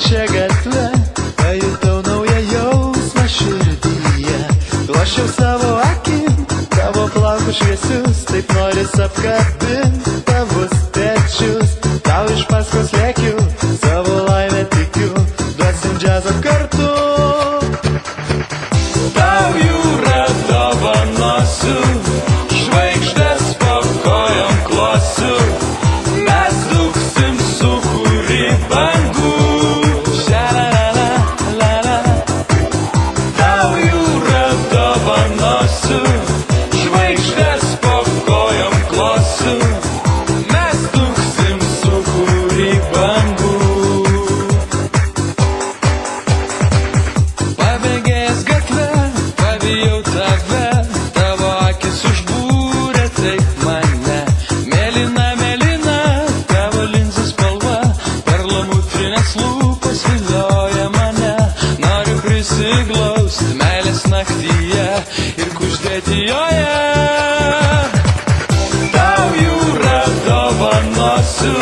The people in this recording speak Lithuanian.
Einančią gatvę pajutau naują jausmą širdyje. Ruošiau savo akim, tavo plaukus šviesius, taip noris apkabint tavus pečius. Tau iš paskos lėkiu, savo laimę tikiu, duosim džiazo kartu. Tau jūrą dovanosiu, žvaigždės po kojom klosiu, mes dūksim sūkurį bangų. Ša-la-la-la-la-la. Tau jūrą dovanosiu, žvaigždės po kojom klosiu, mes dūksim sūkurį bangų. Pabėgęs gatvę, pabijau tave, tavo akis užbūrė taip mane. Mėlyna, mėlyna, tavo linzų spalva, perlamutrinės lūpos vilioja mane. Noriu prisiglaust meilės naktyje ir kuždėti joje. Tau jūrą dovanosiu,